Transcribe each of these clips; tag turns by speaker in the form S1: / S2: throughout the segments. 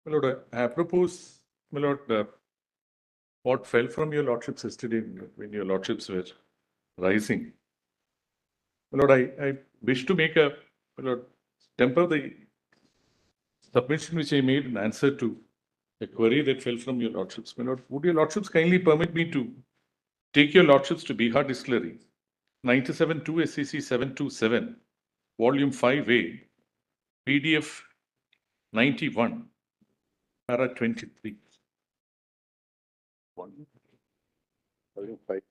S1: My Lord, I propose, my Lord, what fell from your Lordships yesterday when your Lordships were rising. My Lord, I wish to make a, my Lord, temper the submission which I made in answer to a query that fell from your Lordships. My Lord, would your Lordships kindly permit me to take your Lordships to Bihar Distillery, 97-2 SCC 727, Volume 5A, PDF 91, Para 23. Volume 5.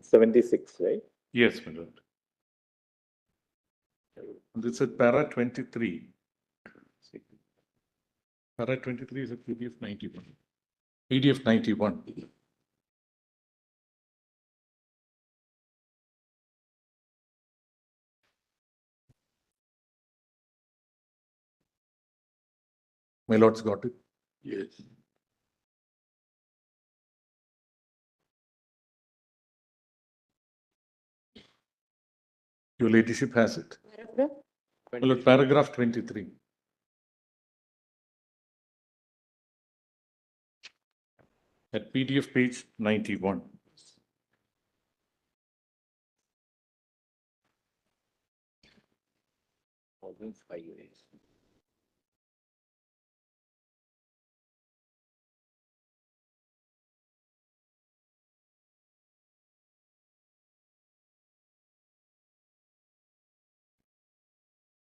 S2: $76, right?
S1: Yes, my Lord. This is Para 23. Para 23 is a PDF 91. PDF 91. My Lord's got it? Yes. Your Ladyship has it. My Lord, paragraph 23. At PDF page 91.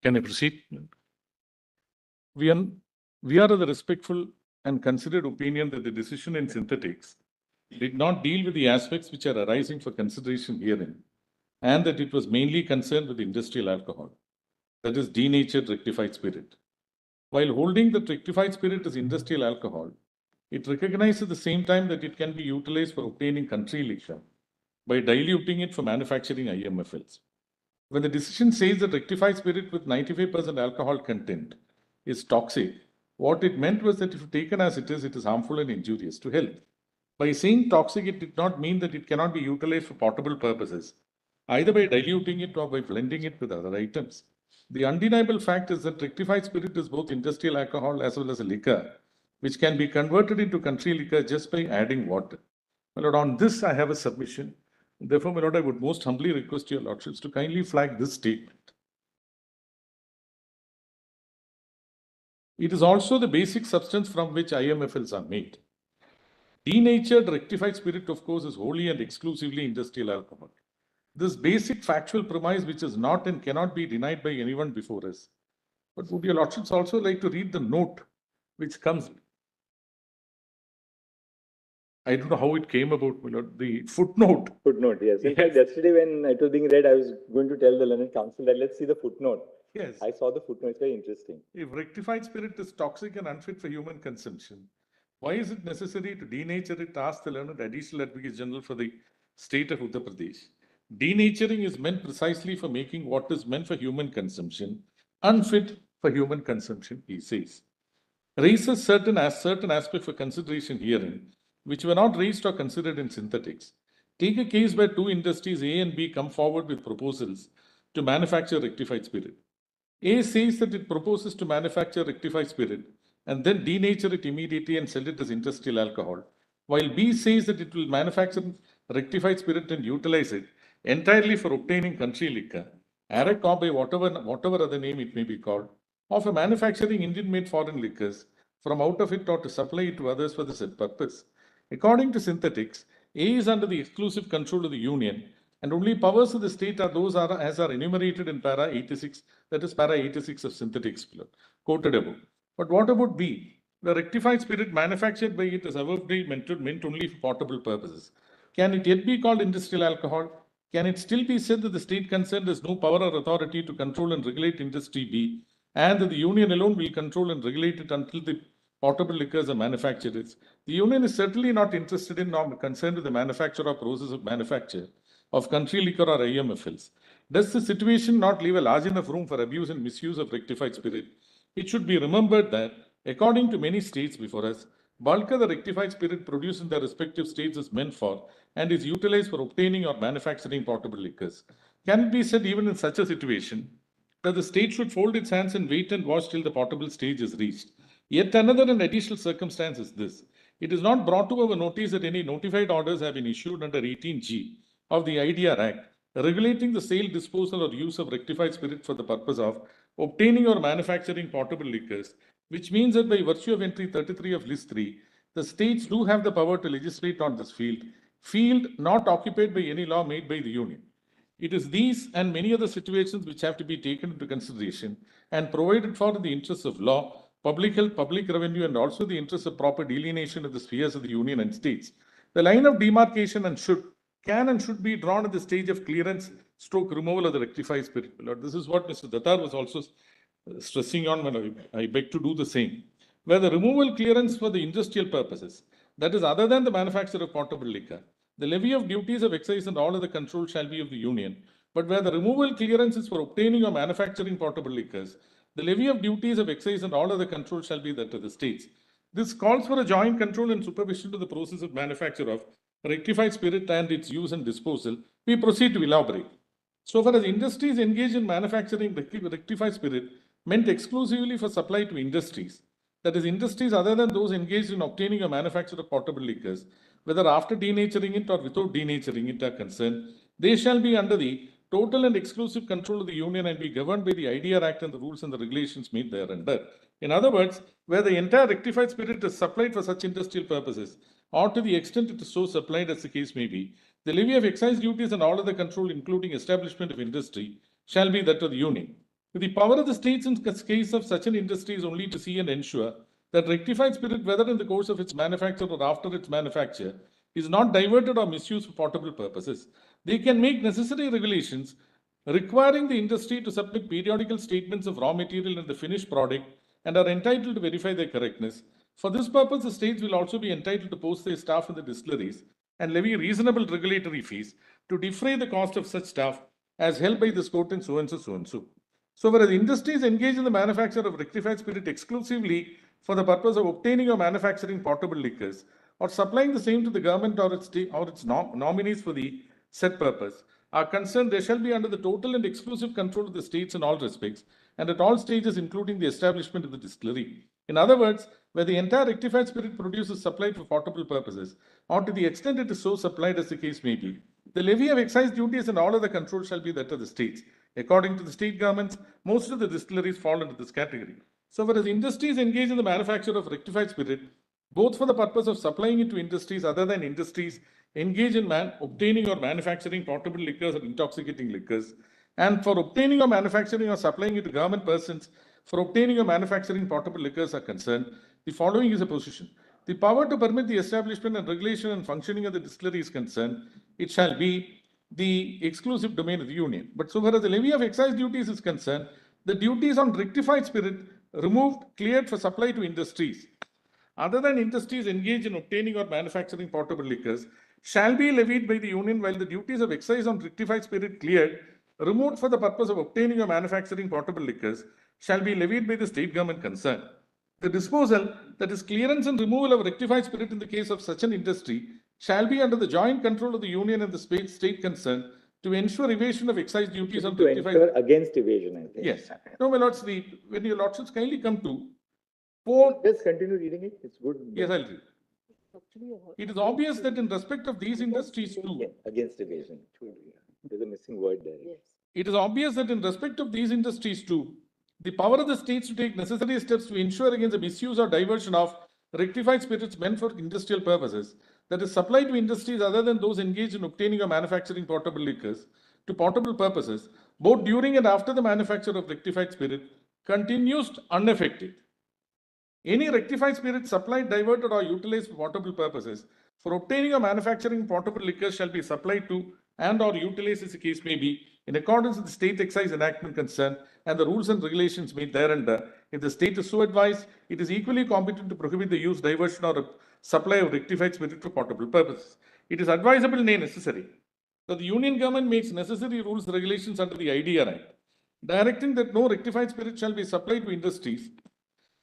S1: Can I proceed? We are of the respectful and considered opinion that the decision in synthetics did not deal with the aspects which are arising for consideration herein, and that it was mainly concerned with industrial alcohol, that is denatured rectified spirit. While holding that rectified spirit is industrial alcohol, it recognizes at the same time that it can be utilized for obtaining country liquor by diluting it for manufacturing IMFLs. When the decision says that rectified spirit with 95% alcohol content is toxic, what it meant was that if taken as it is harmful and injurious to health. By saying toxic, it did not mean that it cannot be utilized for potable purposes, either by diluting it or by blending it with other items. The undeniable fact is that rectified spirit is both industrial alcohol as well as a liquor, which can be converted into country liquor just by adding water. My Lord, on this I have a submission. Therefore, my Lord, I would most humbly request your Lordships to kindly flag this statement. It is also the basic substance from which IMFLs are made. Denatured rectified spirit, of course, is wholly and exclusively industrial alcohol. This basic factual premise, which is not and cannot be denied by anyone before us. But would your Lordships also like to read the note which comes? I don't know how it came about, my Lord. The footnote.
S2: Footnote, yes. In fact, yesterday when it was being read, I was going to tell the Learned Council that let's see the footnote.
S1: Yes.
S2: I saw the footnote. It's very interesting.
S1: If rectified spirit is toxic and unfit for human consumption, why is it necessary to denature it? Asked the Learned Additional Advocate General for the state of Uttar Pradesh. Denaturing is meant precisely for making what is meant for human consumption unfit for human consumption, he says. Raises certain aspects for consideration herein, which were not raised or considered in synthetics. Take a case where two industries A and B come forward with proposals to manufacture rectified spirit. A says that it proposes to manufacture rectified spirit and then denature it immediately and sell it as industrial alcohol, while B says that it will manufacture rectified spirit and utilize it entirely for obtaining country liquor, Arak or by whatever other name it may be called, or for manufacturing Indian-made foreign liquors from out of it or to supply it to others for the said purpose. According to synthetics, A is under the exclusive control of the union, and only powers of the state are those as are enumerated in para 86, that is para 86 of synthetics quoted above. But what about B? The rectified spirit manufactured by it is above meant only for potable purposes. Can it yet be called industrial alcohol? Can it still be said that the state concerned has no power or authority to control and regulate industry B, and that the union alone will control and regulate it until the potable liquors are manufactured? The union is certainly not interested in or concerned with the manufacture or process of manufacture of country liquor or IMFLs. Does the situation not leave a large enough room for abuse and misuse of rectified spirit? It should be remembered that, according to many states before us, bulk of the rectified spirit produced in their respective states is meant for and is utilized for obtaining or manufacturing potable liquors. Can it be said even in such a situation that the state should fold its hands and wait and watch till the potable stage is reached? Yet another and additional circumstance is this. It is not brought to our notice that any notified orders have been issued under 18G of the IDR Act, regulating the sale, disposal, or use of rectified spirit for the purpose of obtaining or manufacturing potable liquors, which means that by virtue of entry 33 of List 3, the states do have the power to legislate on this field not occupied by any law made by the Union. It is these and many other situations which have to be taken into consideration and provided for in the interests of law, public health, public revenue, and also the interests of proper delineation of the spheres of the Union and states. The line of demarcation can and should be drawn at the stage of clearance stroke removal of the rectified spirit. Lord, this is what Mr. Datar was also stressing on when I beg to do the same. Where the removal clearance for the industrial purposes, that is other than the manufacture of potable liquor, the levy of duties of excise and all other control shall be of the Union. But where the removal clearance is for obtaining or manufacturing potable liquors, the levy of duties of excise and all other control shall be that of the states. This calls for a joint control and supervision to the process of manufacture of rectified spirit and its use and disposal. We proceed to elaborate. So far as industries engaged in manufacturing rectified spirit meant exclusively for supply to industries, that is, industries other than those engaged in obtaining or manufacture of potable liquors, whether after denaturing it or without denaturing it are concerned, they shall be under the total and exclusive control of the Union and be governed by the IDR Act and the rules and the regulations made thereunder. In other words, where the entire rectified spirit is supplied for such industrial purposes, or to the extent it is so supplied as the case may be, the levy of excise duties and all other control, including establishment of industry, shall be that of the Union. The power of the states in case of such an industry is only to see and ensure that rectified spirit, whether in the course of its manufacture or after its manufacture, is not diverted or misused for potable purposes. They can make necessary regulations requiring the industry to submit periodical statements of raw material and the finished product and are entitled to verify their correctness. For this purpose, the states will also be entitled to post their staff in the distilleries and levy reasonable regulatory fees to defray the cost of such staff as held by this court and so and so, so and so. So, whereas industries engage in the manufacture of rectified spirit exclusively for the purpose of obtaining or manufacturing potable liquors or supplying the same to the government or its nominees for the said purpose are concerned, they shall be under the total and exclusive control of the states in all respects and at all stages, including the establishment of the distillery. In other words, where the entire rectified spirit produce is supplied for potable purposes, or to the extent it is so supplied as the case may be, the levy of excise duties and all other control shall be that of the states. According to the state governments, most of the distilleries fall into this category. So, whereas industries engage in the manufacture of rectified spirit, both for the purpose of supplying it to industries other than industries engage in obtaining or manufacturing potable liquors or intoxicating liquors, and for obtaining or manufacturing or supplying it to government persons for obtaining or manufacturing potable liquors are concerned, the following is a position. The power to permit the establishment and regulation and functioning of the distillery is concerned, it shall be the exclusive domain of the Union. But so far as the levy of excise duties is concerned, the duties on rectified spirit removed, cleared for supply to industries other than industries engaged in obtaining or manufacturing potable liquors shall be levied by the Union, while the duties of excise on rectified spirit cleared, removed for the purpose of obtaining or manufacturing potable liquors shall be levied by the state government concerned. The disposal, that is clearance and removal of rectified spirit in the case of such an industry, shall be under the joint control of the Union and the state concerned to ensure evasion of excise duties on rectified.
S2: To ensure against evasion, I think.
S1: Yes. No, my lords, when your lordships kindly come to
S2: just continue reading it. It's good.
S1: Yes, I'll read. It is obvious that in respect of these industries too.
S2: Against evasion. There's a missing word there. Yes.
S1: It is obvious that in respect of these industries too, the power of the states to take necessary steps to ensure against the misuse or diversion of rectified spirits meant for industrial purposes, that is supplied to industries other than those engaged in obtaining or manufacturing potable liquors to potable purposes, both during and after the manufacture of rectified spirit, continues unaffected. Any rectified spirit supplied, diverted, or utilized for potable purposes for obtaining or manufacturing potable liquor shall be supplied to and or utilized as the case may be in accordance with the state excise enactment concerned and the rules and regulations made thereunder. If the state is so advised, it is equally competent to prohibit the use, diversion, or supply of rectified spirit for potable purposes. It is advisable, nay necessary, that the Union government makes necessary rules and regulations under the IDR Act, directing that no rectified spirit shall be supplied to industries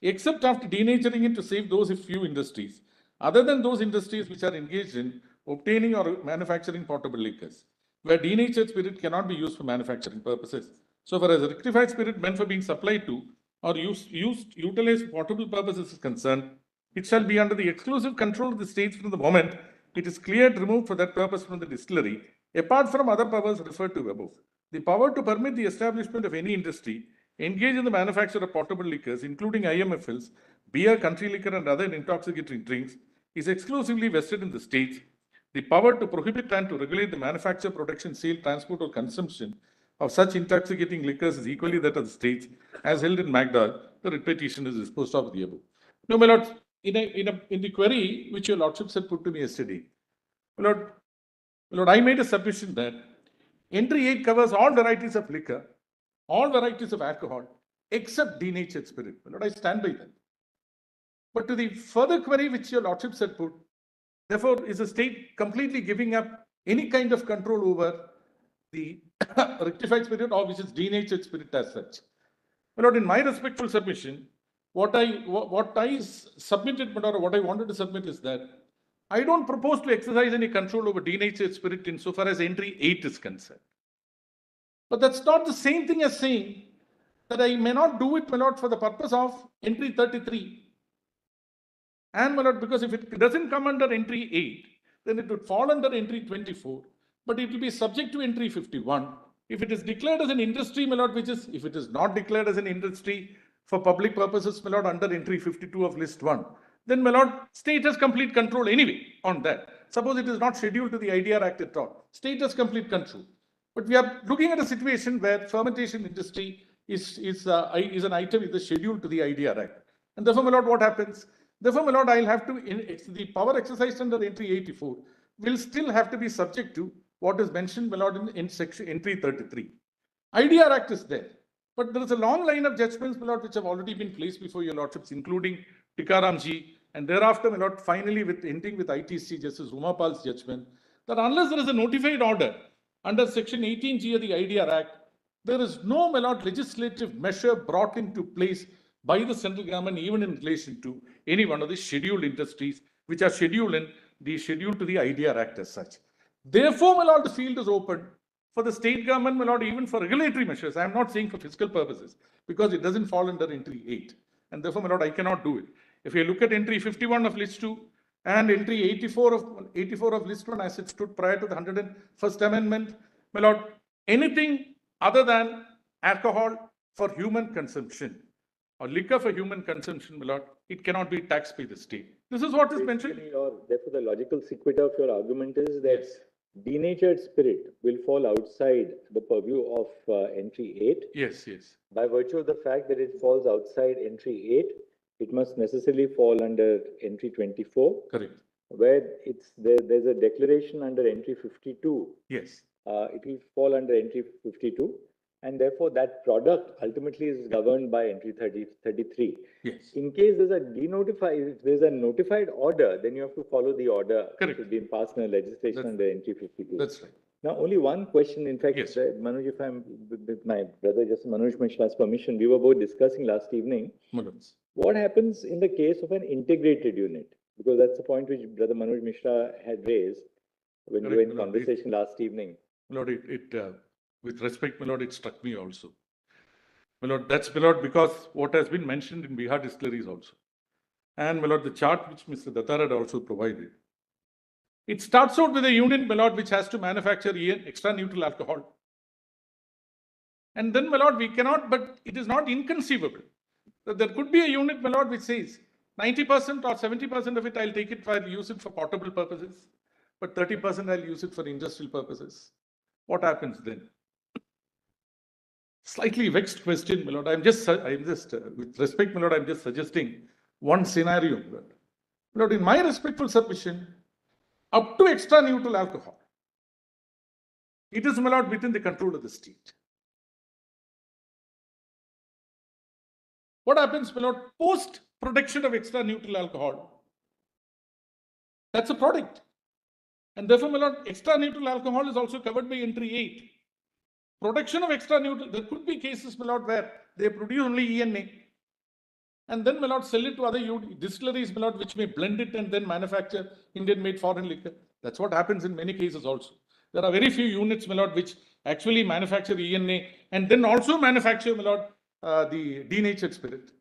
S1: except after denaturing it to save those few industries, other than those industries which are engaged in obtaining or manufacturing potable liquors. where denatured spirit cannot be used for manufacturing purposes. So far as a rectified spirit meant for being supplied to or utilized for potable purposes is concerned, it shall be under the exclusive control of the states from the moment it is cleared, removed for that purpose from the distillery, apart from other powers referred to above. The power to permit the establishment of any industry engaged in the manufacture of potable liquors, including IMFLs, beer, country liquor, and other intoxicating drinks, is exclusively vested in the states. The power to prohibit and to regulate the manufacture, production, sale, transport, or consumption of such intoxicating liquors is equally that of the states, as held in Magdal. The writ petition is disposed of the above. No, my lord, in the query which your lordships had put to me yesterday, my lord, I made a submission that entry 8 covers all varieties of liquor, all varieties of alcohol, except denatured spirit. My lord, I stand by that. But to the further query which your lordships had put, therefore, is the state completely giving up any kind of control over the rectified spirit or which is denatured spirit as such? My lord, in my respectful submission, what I submitted, or what I wanted to submit is that I don't propose to exercise any control over denatured spirit insofar as entry 8 is concerned. But that's not the same thing as saying that I may not do it, my lord, for the purpose of entry 33. And, my lord, because if it doesn't come under entry 8, then it would fall under entry 24, but it will be subject to entry 51. If it is declared as an industry, my lord, if it is not declared as an industry for public purposes, my lord, under entry 52 of list 1, then, my lord, state has complete control anyway on that. Suppose it is not scheduled to the IDR Act at all. State has complete control. But we are looking at a situation where fermentation industry is an item is scheduled to the IDR Act. And therefore, my lord, what happens? Therefore, my lord, I'll have to, the power exercised under entry 84 will still have to be subject to what is mentioned, my lord, in section entry 33. IDR Act is there. But there is a long line of judgments, my lord, which have already been placed before your lordships, including Tikaramji, and thereafter, my lord, finally ending with ITC Justice Umapal's judgment, that unless there is a notified order under section 18G of the IDR Act, there is no, my lord, legislative measure brought into place by the central government, even in relation to any one of the scheduled industries which are scheduled to the IDR Act as such. Therefore, my lord, the field is open for the state government, my lord, even for regulatory measures. I am not saying for fiscal purposes, because it doesn't fall under entry 8. And therefore, my lord, I cannot do it. If you look at entry 51 of list 2 and entry 84 of list 1 as it stood prior to the 101st Amendment, my lord, anything other than alcohol for human consumption or liquor for human consumption, my lord, it cannot be taxed by the state. This is what is mentioned.
S2: Therefore, the logical sequitur of your argument is that denatured spirit will fall outside the purview of entry 8.
S1: Yes, yes.
S2: By virtue of the fact that it falls outside entry 8, it must necessarily fall under entry 24.
S1: Correct.
S2: Where there's a declaration under entry 52.
S1: Yes.
S2: It will fall under entry 52. And therefore, that product ultimately is governed by entry 33.
S1: Yes.
S2: In case there's if there's a notified order, then you have to follow the order.
S1: Correct.
S2: To be passed in a legislation under entry 52.
S1: That's right.
S2: Now, only one question. In fact,
S1: yes.
S2: Manoj, if I'm with my brother, Justice Manoj Mishra's permission, we were both discussing last evening. What happens in the case of an integrated unit? Because that's the point which Brother Manoj Mishra had raised when we were in conversation last evening.
S1: Lord, with respect, my lord, it struck me also. My lord, that's, my lord, because what has been mentioned in Bihar distilleries also. And, my lord, the chart which Mr. Dattar had also provided. It starts out with a unit, my lord, which has to manufacture extra neutral alcohol. And then, my lord, we cannot, but it is not inconceivable that there could be a unit, my lord, which says 90% or 70% of it, I'll take it I'll use it for portable purposes, but 30% I'll use it for industrial purposes. What happens then? Slightly vexed question, my lord. I'm just with respect, my lord, I'm just suggesting one scenario, my lord. My lord, in my respectful submission, up to extra neutral alcohol, it is, my lord, within the control of the state. What happens, my lord, post production of extra neutral alcohol? That's a product. And therefore, my lord, extra neutral alcohol is also covered by entry 8. Production of extra neutral, there could be cases, my lord, where they produce only ENA. And then, my lord, sell it to other distilleries, my lord, which may blend it and then manufacture Indian-made foreign liquor. That's what happens in many cases also. There are very few units, my lord, which actually manufacture ENA and then also manufacture, my lord, the denatured spirit.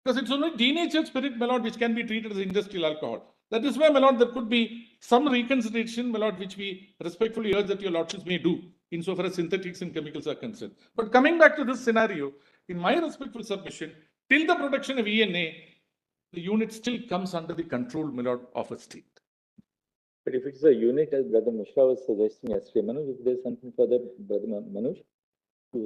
S1: Because it's only denatured spirit, my lord, which can be treated as industrial alcohol. That is why, my lord, there could be some reconsideration, my lord, which we respectfully urge that your lordships may do insofar as synthetics and chemicals are concerned. But coming back to this scenario, in my respectful submission, till the production of ENA, the unit still comes under the control, my lord, of a state.
S2: But if it's a unit, as Brother Mishra was suggesting yesterday, Manoj, if there's something further, Brother Manoj,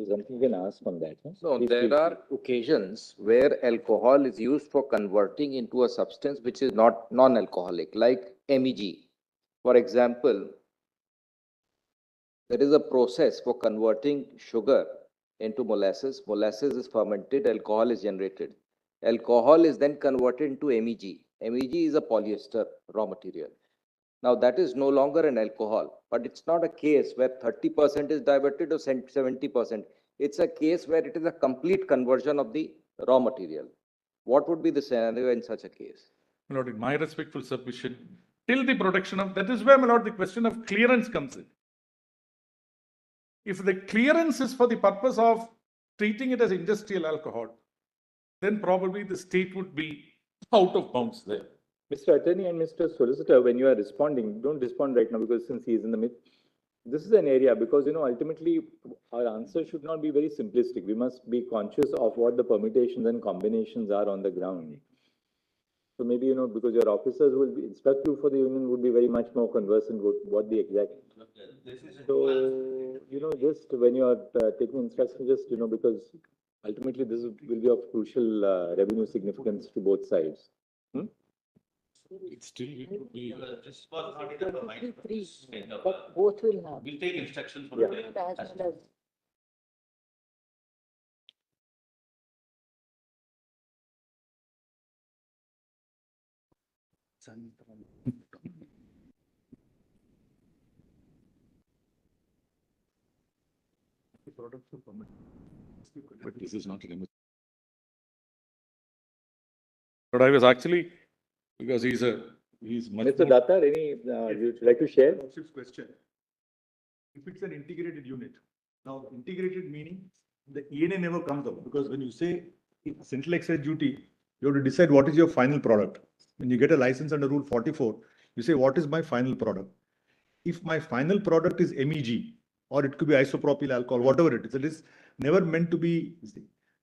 S2: something you can ask on that. Huh?
S3: No,
S2: Please,
S3: there
S2: please.
S3: are occasions where alcohol is used for converting into a substance which is not non-alcoholic, like MEG. For example, there is a process for converting sugar into molasses. Molasses is fermented, alcohol is generated. Alcohol is then converted into MEG. MEG is a polyester raw material. Now that is no longer an alcohol, but it's not a case where 30% is diverted or 70%. It's a case where it is a complete conversion of the raw material. What would be the scenario in such a case?
S1: My lord, in my respectful submission, till the production of, that is where, my lord, the question of clearance comes in. If the clearance is for the purpose of treating it as industrial alcohol, then probably the state would be out of bounds there.
S2: Mr. Attorney and Mr. Solicitor, when you are responding, don't respond right now because since he is in the midst, this is an area because, ultimately our answer should not be very simplistic. We must be conscious of what the permutations and combinations are on the ground. So maybe, because your officers will be instruct you for the union would be very much more conversant with what the exact. So, just when you are taking instructions, just, because ultimately this will be of crucial revenue significance to both sides.
S1: It still would be.
S4: This was not in our mind.
S5: But both will have.
S4: We'll take instructions from
S2: Yeah.
S4: the.
S5: As well as
S1: But this is not an image. But I was actually, because he's much
S2: Mr.
S1: more.
S2: Datar, any, you'd like to share?
S6: Lordship's question. If it's an integrated unit, now integrated meaning the ENA never comes out because when you say central excise duty, you have to decide what is your final product. When you get a license under Rule 44, you say, what is my final product? If my final product is MEG, or it could be isopropyl alcohol, whatever it is never meant to be,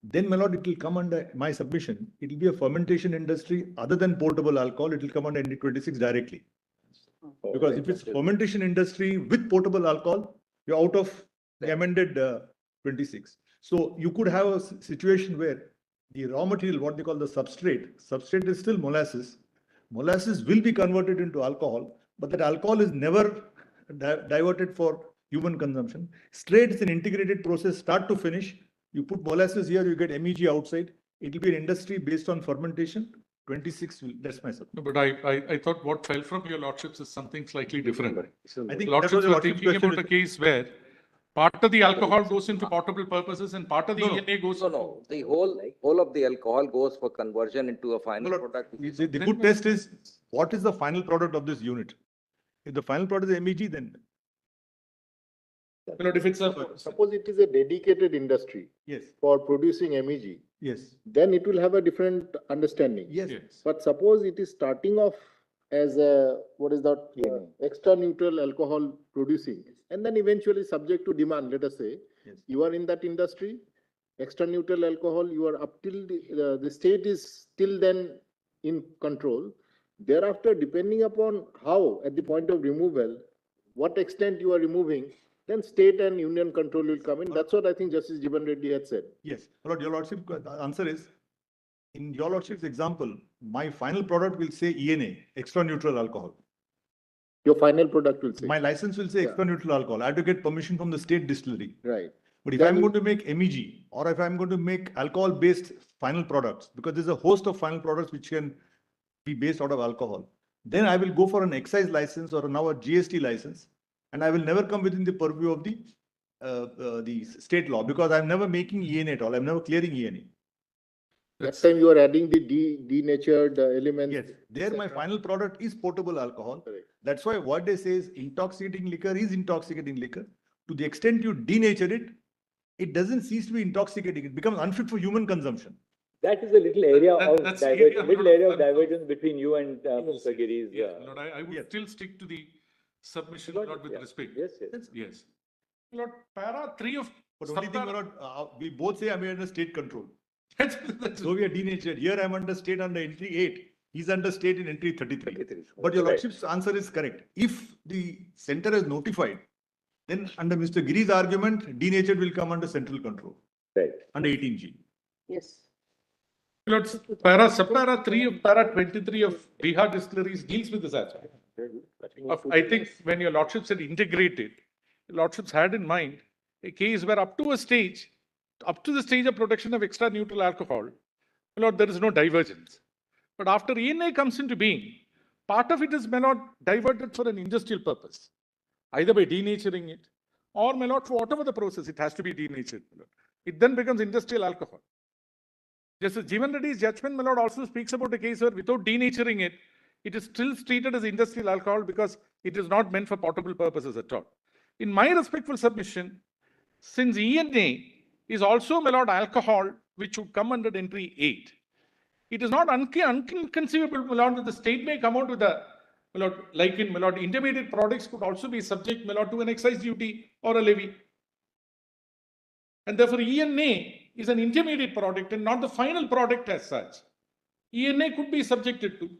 S6: then, my lord, it will come under my submission. It will be a fermentation industry other than portable alcohol. It will come under ND 26 directly. Because if it's fermentation industry with portable alcohol, you're out of the amended 26. So you could have a situation where the raw material, what they call the substrate is still molasses. Molasses will be converted into alcohol, but that alcohol is never diverted for human consumption. Straight, it's an integrated process, start to finish. You put molasses here, you get MEG outside. It will be an industry based on fermentation. 26 will, that's my submission.
S1: No, but I thought what fell from your lordships is something slightly different.
S6: I think
S1: Lordships
S6: that was the
S1: were
S6: lordship's
S1: thinking
S6: question.
S1: about a case where part of the alcohol goes into potable purposes and part of the ENA goes.
S3: No, the whole of the alcohol goes for conversion into a final
S6: No,
S3: product.
S6: The good test is, what is the final product of this unit? If the final product is MEG, then
S1: My lord, if it's a.
S7: Suppose it is a dedicated industry
S6: yes,
S7: for producing MEG,
S6: yes,
S7: then it will have a different understanding.
S6: yes.
S1: Yes.
S7: But suppose it is starting off as a, what is that, extra neutral alcohol producing, and then eventually subject to demand, let us say,
S6: Yes.
S7: you are in that industry, extra neutral alcohol, you are up till the state is still then in control. Thereafter, depending upon how, at the point of removal, what extent you are removing, then state and union control will come in. That's what I think Justice Jiban Reddy had said.
S6: Yes, my lord, your lordship, the answer is, in your lordship's example, my final product will say ENA, extra neutral alcohol.
S7: Your final product will say.
S6: My license will say extra neutral alcohol. I have to get permission from the state distillery.
S7: Right.
S6: But if
S7: Then
S6: I'm
S7: you-
S6: going to make MEG, or if I'm going to make alcohol-based final products, because there's a host of final products which can be based out of alcohol, then I will go for an excise license or now a GST license, and I will never come within the purview of the state law, because I'm never making ENA at all. I'm never clearing ENA.
S7: That time you are adding the denatured elements.
S6: Yes, there my
S7: etc.
S6: final product is potable alcohol.
S7: Correct.
S6: That's why what they say is intoxicating liquor is intoxicating liquor. To the extent you denature it, it doesn't cease to be intoxicating. It becomes unfit for human consumption.
S2: That is a little area
S1: That's the area
S2: of divergence between you and Mr. Giri's.
S1: Yes, Lord, I would
S6: Yes.
S1: still stick to the submission,
S2: Lord,
S1: Lord, with
S2: yeah.
S1: respect.
S2: Yes, yes.
S1: Yes. Lord, para 3 of.
S6: But only thing,
S1: subpara-
S6: Lord, we both say I'm under state control.
S1: That's
S6: So we are denatured. Here I'm under state under entry 8. He's under state in entry 33.
S2: 33.
S6: But your
S2: Right.
S6: lordship's answer is correct. If the center is notified, then under Mr. Giri's argument, denatured will come under central control,
S2: Right.
S6: under 18G.
S5: Yes.
S1: Lord, subpara 3 of para 23 of Bihar distilleries deals with this aspect. I think when your lordship said integrated, your lordships had in mind a case where up to the stage of production of extra neutral alcohol, Lord, there is no divergence. But after ENA comes into being, part of it is may not diverted for an industrial purpose, either by denaturing it or may not for whatever the process, it has to be denatured. It then becomes industrial alcohol. Justice Jeevan Reddy's judgment, my lord, also speaks about a case where without denaturing it, it is still treated as industrial alcohol because it is not meant for potable purposes at all. In my respectful submission, since ENA is also, my lord, alcohol, which should come under entry 8, it is not inconceivable, my lord, that the state may come out with a, my lord, like in, my lord, intermediate products could also be subject, my lord, to an excise duty or a levy. And therefore, ENA is an intermediate product and not the final product as such. ENA could be subjected to.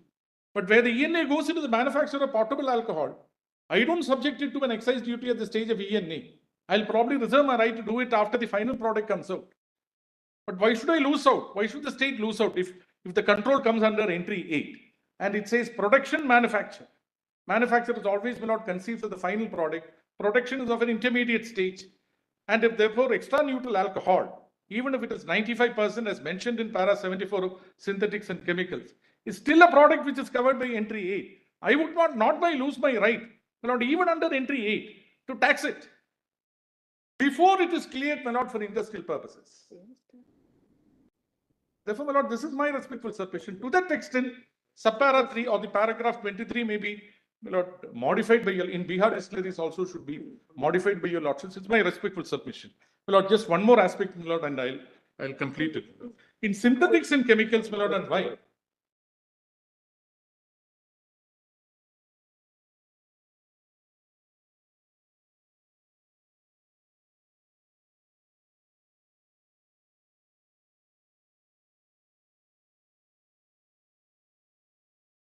S1: But where the ENA goes into the manufacture of potable alcohol, I don't subject it to an excise duty at the stage of ENA. I'll probably reserve my right to do it after the final product comes out. But why should I lose out? Why should the state lose out if the control comes under entry 8 and it says production manufacture? Manufacture is always will not conceive of the final product. Production is of an intermediate stage. And if therefore extra neutral alcohol, even if it is 95% as mentioned in para 74 of synthetics and chemicals, is still a product which is covered by entry 8. I would not by lose my right, not even under entry 8, to tax it before it is cleared, not for industrial purposes. Therefore, my lord, this is my respectful submission. To that extent, subpara 3 or the paragraph 23 may be, my lord, modified by your, in Bihar distilleries also should be modified by your lordships. It's my respectful submission. My lord, just one more aspect, my lord, and I'll complete it. In synthetics and chemicals, my lord, and why?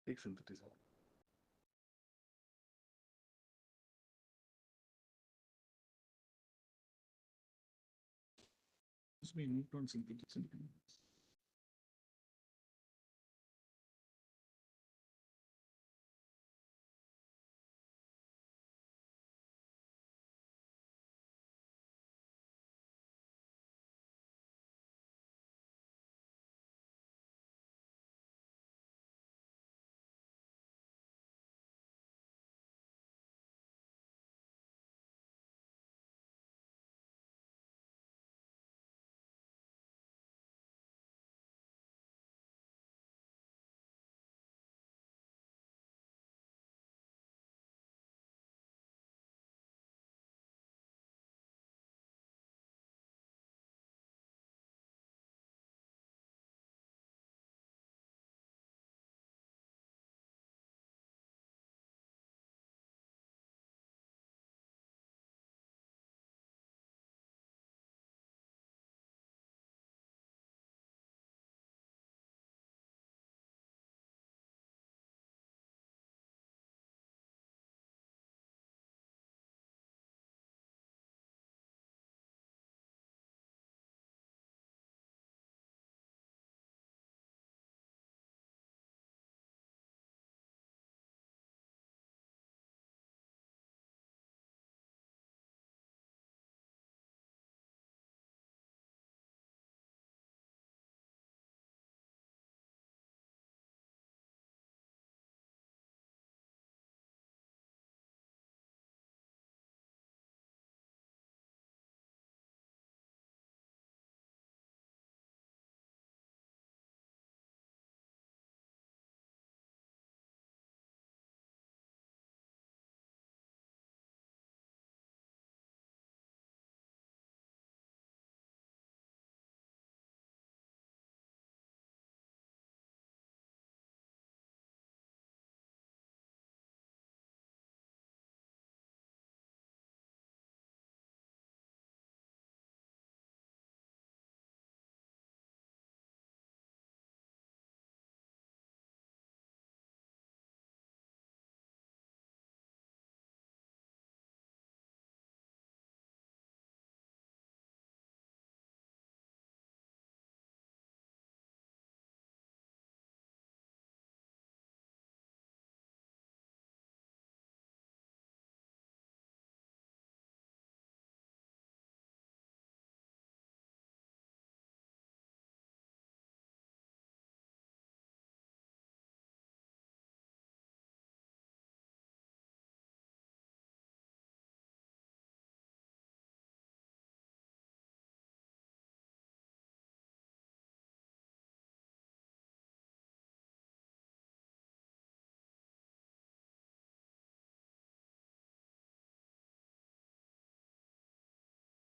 S1: Take synthetics out. This may move on synthetics and chemicals.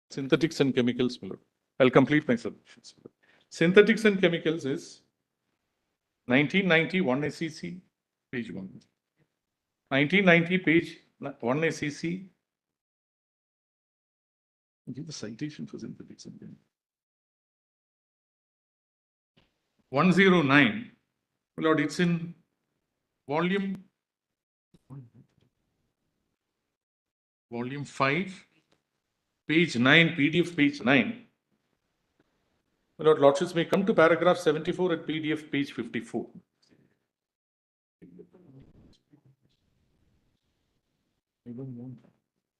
S1: Synthetics and chemicals, my lord. I'll complete my submissions. Synthetics and chemicals is 1991 SEC, page 1. 1990, page 1 SEC. Give the citation for synthetics and chemicals. 109. My lord, it's in volume 5, page 9, PDF page 9. My lord, lordships may come to paragraph 74 at PDF page 54. I don't want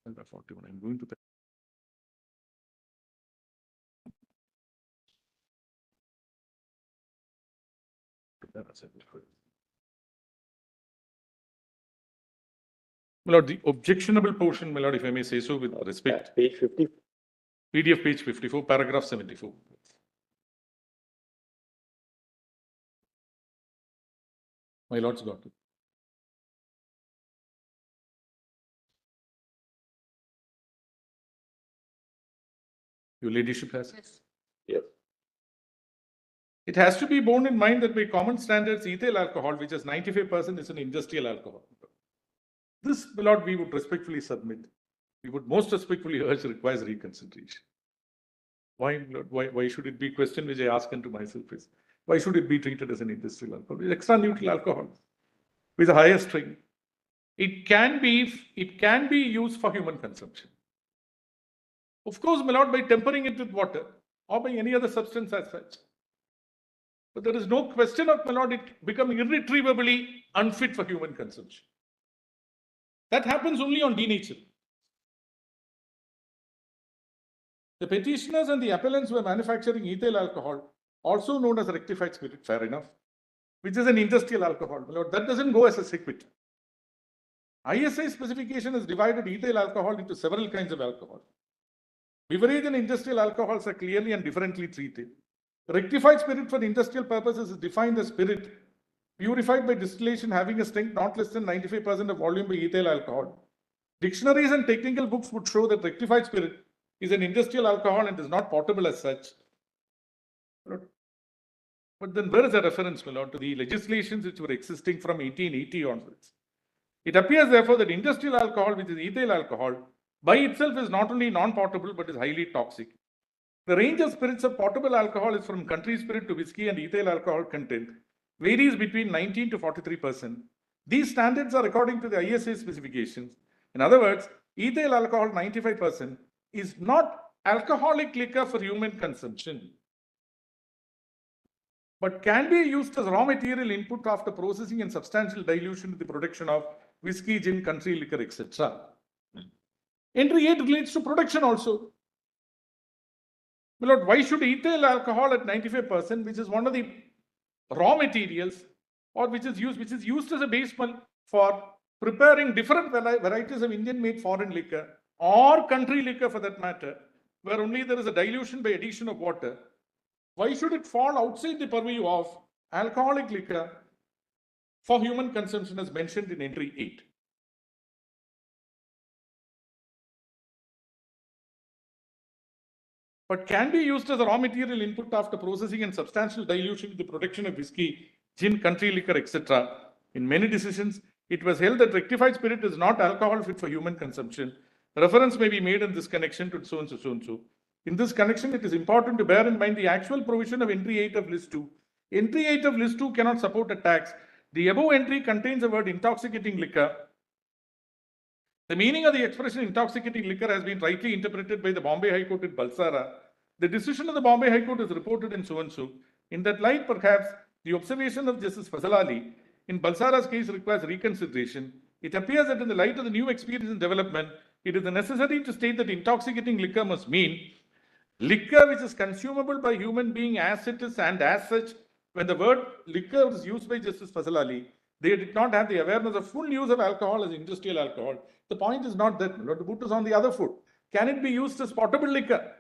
S1: paragraph 41. I'm going to my lord, the objectionable portion, my lord, if I may say so with respect.
S2: Page 50.
S1: PDF page 54, paragraph 74. My lord's got it. Your ladyship has it?
S5: Yes.
S2: Yes.
S1: It has to be borne in mind that by common standards, ethyl alcohol, which is 95%, is an industrial alcohol. This, my lord, we would respectfully submit. We would most respectfully urge requires reconsideration. Why, Lord? Why should it be questioned, which I ask unto myself is, why should it be treated as an industrial alcohol? It's extra neutral alcohol with a higher strength. It can be used for human consumption. Of course, my lord, by tempering it with water or by any other substance as such. But there is no question of, my lord, it becoming irretrievably unfit for human consumption. That happens only on denaturing. The petitioners and the appellants were manufacturing ethyl alcohol, also known as rectified spirit, fair enough, which is an industrial alcohol. My lord, that doesn't go as a sequit. ISI specification has divided ethyl alcohol into several kinds of alcohol. Beverage and industrial alcohols are clearly and differently treated. Rectified spirit for industrial purposes is defined as spirit purified by distillation having a strength not less than 95% of volume by ethyl alcohol. Dictionaries and technical books would show that rectified spirit is an industrial alcohol and is not portable as such. But then where is the reference, my lord, to the legislations which were existing from 1880 onwards? It appears therefore that industrial alcohol, which is ethyl alcohol, by itself is not only non-portable but is highly toxic. The range of spirits of portable alcohol is from country spirit to whiskey, and ethyl alcohol content varies between 19 to 43%. These standards are according to the ISA specifications. In other words, ethyl alcohol 95% is not alcoholic liquor for human consumption, but can be used as raw material input after processing and substantial dilution in the production of whiskey, gin, country liquor, etc. Entry 8 relates to production also. My lord, why should ethyl alcohol at 95%, which is one of the raw materials, or which is used as a base for preparing different varieties of Indian-made foreign liquor or country liquor for that matter, where only there is a dilution by addition of water, why should it fall outside the purview of alcoholic liquor for human consumption as mentioned in entry 8? But can be used as a raw material input after processing and substantial dilution in the production of whiskey, gin, country liquor, etc. In many decisions, it was held that rectified spirit is not alcohol fit for human consumption. Reference may be made in this connection to so and so, so and so. In this connection, it is important to bear in mind the actual provision of entry 8 of list 2. Entry 8 of list 2 cannot support a tax. The above entry contains the word intoxicating liquor. The meaning of the expression intoxicating liquor has been rightly interpreted by the Bombay High Court in Balsara. The decision of the Bombay High Court is reported in so and so. In that light, perhaps, the observation of Justice Fazal Ali in Balsara's case requires reconsideration. It appears that in the light of the new experience and development, it is necessary to state that intoxicating liquor must mean liquor which is consumable by human being as it is, and as such, when the word liquor was used by Justice Fazal Ali, they did not have the awareness of full use of alcohol as industrial alcohol. The point is not that, the boot is on the other foot. Can it be used as potable liquor?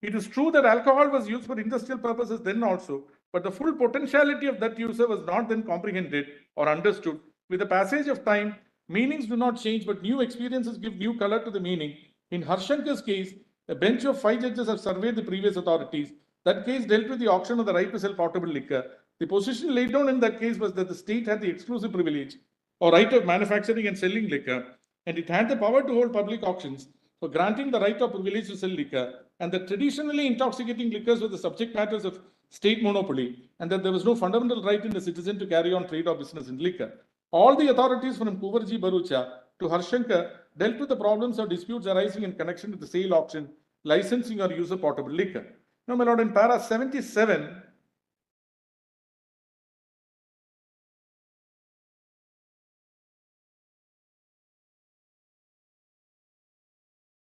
S1: It is true that alcohol was used for industrial purposes then also, but the full potentiality of that user was not then comprehended or understood. With the passage of time, meanings do not change, but new experiences give new color to the meaning. In Harshankar's case, A bench of 5 judges have surveyed the previous authorities. That case dealt with the auction of the right to sell portable liquor. The position laid down in that case was that the state had the exclusive privilege or right of manufacturing and selling liquor, and it had the power to hold public auctions for granting the right or privilege to sell liquor, and that traditionally intoxicating liquors were the subject matters of state monopoly, and that there was no fundamental right in the citizen to carry on trade or business in liquor. All the authorities from Kuvarji Barucha to Harshankar dealt with the problems or disputes arising in connection with the sale, auction, licensing or use of portable liquor. Now, my lord, in para 77,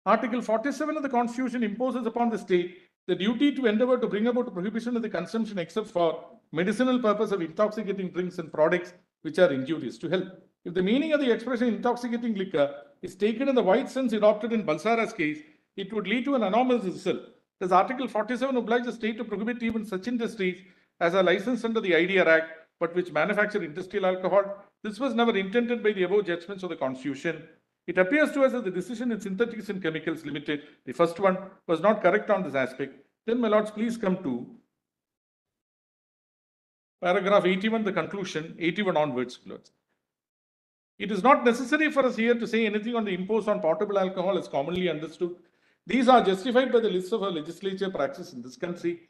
S1: Article 47 of the Constitution imposes upon the state the duty to endeavor to bring about a prohibition of the consumption except for medicinal purpose of intoxicating drinks and products which are injurious to health. If the meaning of the expression intoxicating liquor is taken in the wide sense adopted in Balsara's case, it would lead to an anomalous result. Does Article 47 oblige the state to prohibit even such industries as are licensed under the IDR Act, but which manufacture industrial alcohol? This was never intended by the above judgments of the Constitution. It appears to us that the decision in Synthetics and Chemicals Limited, the first one, was not correct on this aspect. Then, my lords, please come to paragraph 81, the conclusion, 81 onwards, lords. It is not necessary for us here to say anything on the impose on portable alcohol as commonly understood. These are justified by the list of our legislature practice in this country.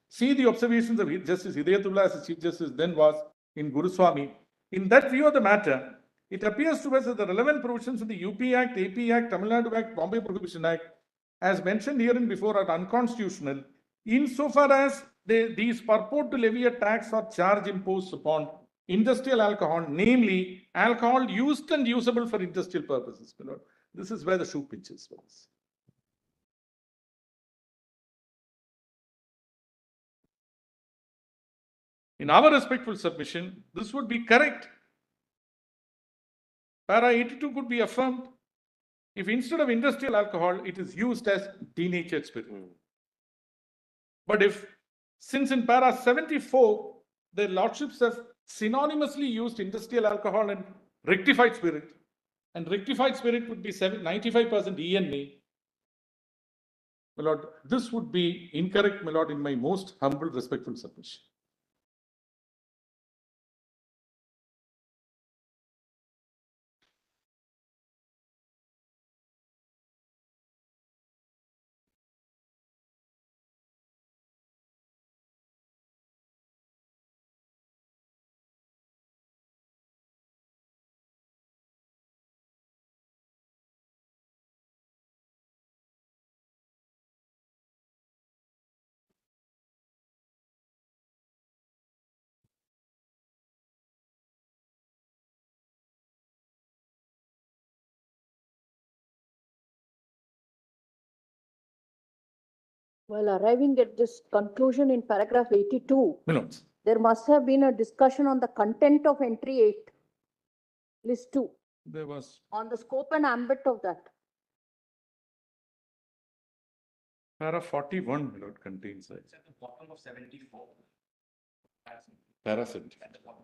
S1: See the observations of Justice Hidayatullah as the Chief Justice then was in Guruswamy. In that view of the matter, it appears to us that the relevant provisions in the UP Act, AP Act, Tamil Nadu Act, Bombay Prohibition Act, as mentioned hereinbefore, are unconstitutional insofar as these purport to levy a tax or charge imposed upon industrial alcohol, namely alcohol used and usable for industrial purposes. This is where the shoe pinches for us. In our respectful submission, this would be correct. Para 82 could be affirmed if instead of industrial alcohol, it is used as denatured spirit. But if, since in para 74, the lordships have synonymously used industrial alcohol and rectified spirit would be 95% ENA. My lord, this would be incorrect, my lord, in my most humble, respectful submission.
S5: While arriving at this conclusion in paragraph 82,
S1: Minutes.
S5: there must have been a discussion on the content of entry 8, list 2,
S1: There was
S5: on the scope and ambit of that.
S1: para 41, my lord, contains
S4: It's at the bottom of 74.
S1: para 70.
S4: At the bottom.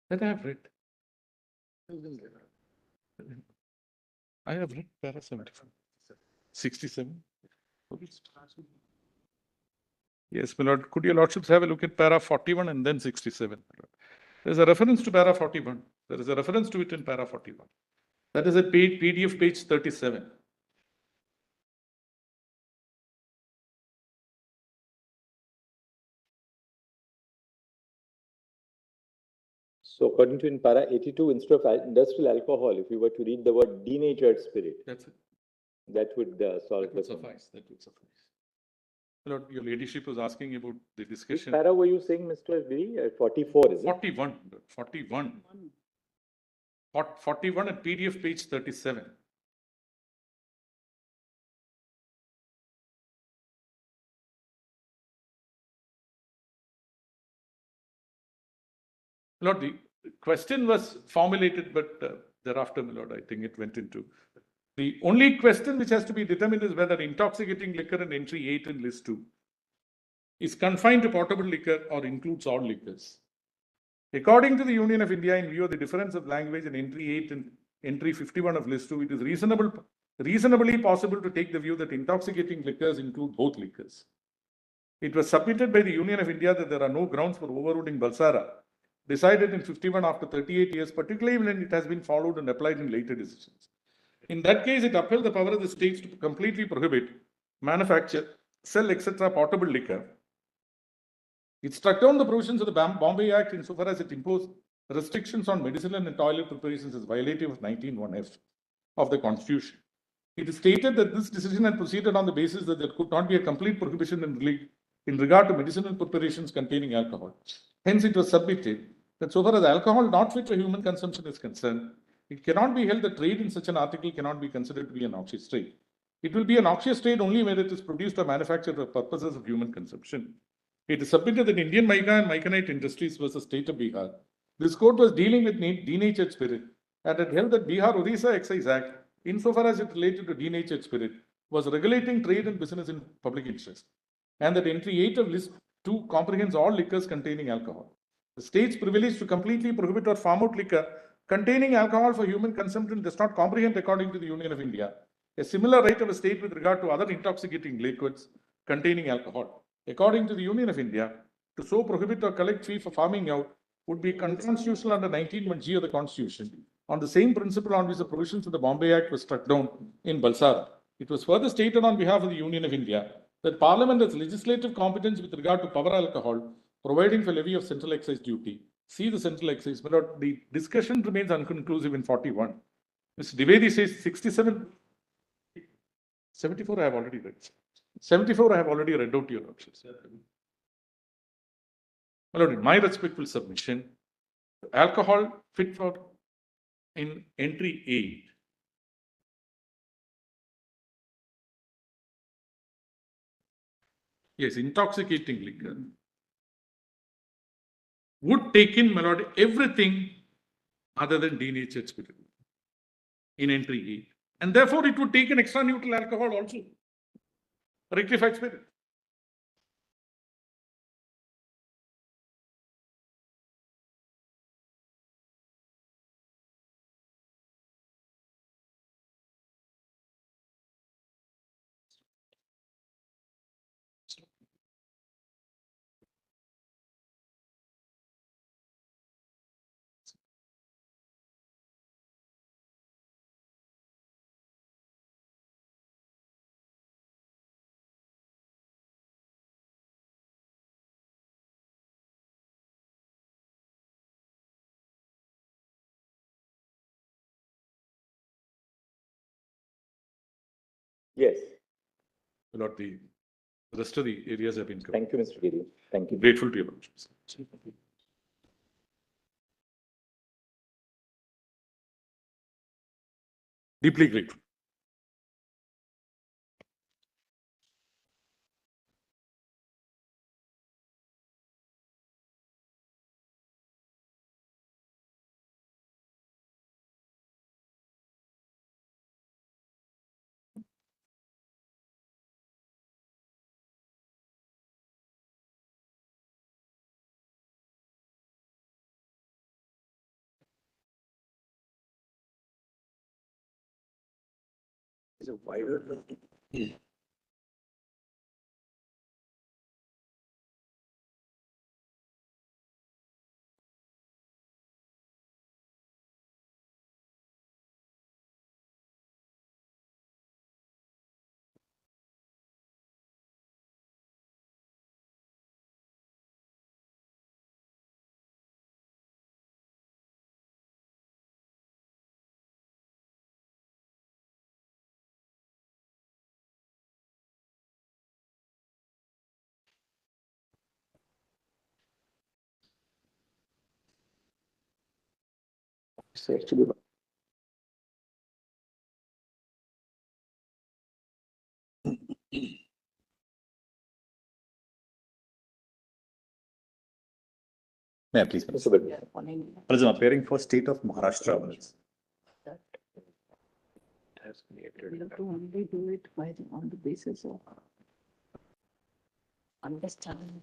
S1: That I have read. I have read para 74. 67. Yes, my lord. Could your lordships have a look at para 41 and then 67? There's a reference to para 41. There is a reference to it in para 41. That is a PDF page 37.
S2: So according to in para 82, instead of industrial alcohol, if you were to read the word denatured spirit,
S1: That's it.
S2: that would solve
S1: That would suffice. That would suffice. My lord, your ladyship was asking about the
S2: Which
S1: discussion.
S2: para were you saying, Mr. Giri? 44, is it?
S1: 41. 41. 41 at PDF page 37. Lord, the question was formulated, but thereafter, my lord, I think it went into. The only question which has to be determined is whether intoxicating liquor in entry 8 in list 2 is confined to portable liquor or includes all liquors. According to the Union of India, in view of the difference of language in entry 8 and entry 51 of list 2, it is reasonably possible to take the view that intoxicating liquors include both liquors. It was submitted by the Union of India that there are no grounds for overruling Balsara, decided in 51 after 38 years, particularly when it has been followed and applied in later decisions. In that case, it upheld the power of the states to completely prohibit, manufacture, sell, etc. potable liquor. It struck down the provisions of the Bombay Act insofar as it imposed restrictions on medicinal and toilet preparations as violative of 19(1)(f) of the Constitution. It is stated that this decision had proceeded on the basis that there could not be a complete prohibition in regard to medicinal preparations containing alcohol. Hence, it was submitted that so far as alcohol not fit for human consumption is concerned, it cannot be held that trade in such an article cannot be considered to be a noxious trade. It will be a noxious trade only where it is produced or manufactured for purposes of human consumption. It is submitted that Indian mica and micanite industries versus state of Bihar. This court was dealing with denatured spirit and had held that Bihar Odisha Excise Act, insofar as it related to denatured spirit, was regulating trade and business in public interest, and that entry 8 of list 2 comprehends all liquors containing alcohol. The state's privilege to completely prohibit or farm out liquor containing alcohol for human consumption does not comprehend, according to the Union of India, a similar right of a state with regard to other intoxicating liquids containing alcohol. According to the Union of India, to so prohibit or collect fee for farming out would be unconstitutional under 19(1)(g) of the Constitution, on the same principle on which the provisions of the Bombay Act were struck down in Balsara. It was further stated on behalf of the Union of India that Parliament has legislative competence with regard to power alcohol, providing for levy of central excise duty. See the central excise, but the discussion remains unconclusive in 41. Mr. Dwivedi says 67, 74 I have already read. 74 I have already read out to your options. In my respectful submission, alcohol fit for in entry 8. Yes, intoxicating liquor would take in, my lord, everything other than denatured spirit in entry 8. And therefore, it would take an extra neutral alcohol also, rectified spirit.
S2: Yes.
S1: Lord, the rest of the areas have been covered.
S2: Thank you, Mr. Giri. Thank you.
S1: Grateful to your options. Deeply grateful.
S2: Is a wider. It's actually.
S8: May I please? President, appearing for state of Maharashtra.
S5: We have to only do it on the basis of understanding.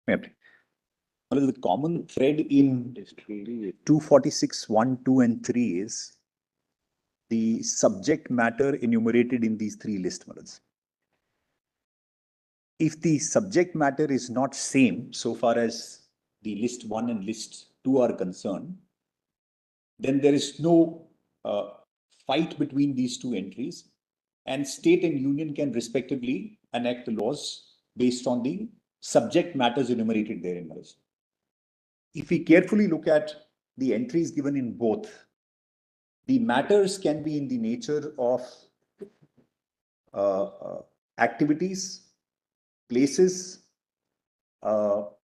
S8: May I please? Well, the common thread in 246, 1, 2, and 3 is the subject matter enumerated in these three lists. If the subject matter is not same so far as the list 1 and list 2 are concerned, then there is no fight between these two entries, and state and union can respectively enact the laws based on the subject matters enumerated therein. If we carefully look at the entries given in both, the matters can be in the nature of activities, places,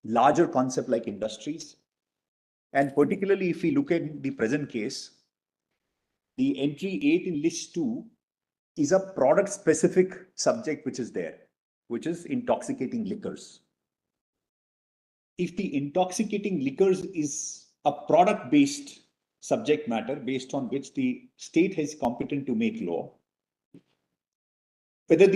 S8: larger concept like industries. And particularly if we look at the present case, the entry 8 in list 2 is a product specific subject which is there, which is intoxicating liquors. If the intoxicating liquors is a product based subject matter based on which the state is competent to make law, whether the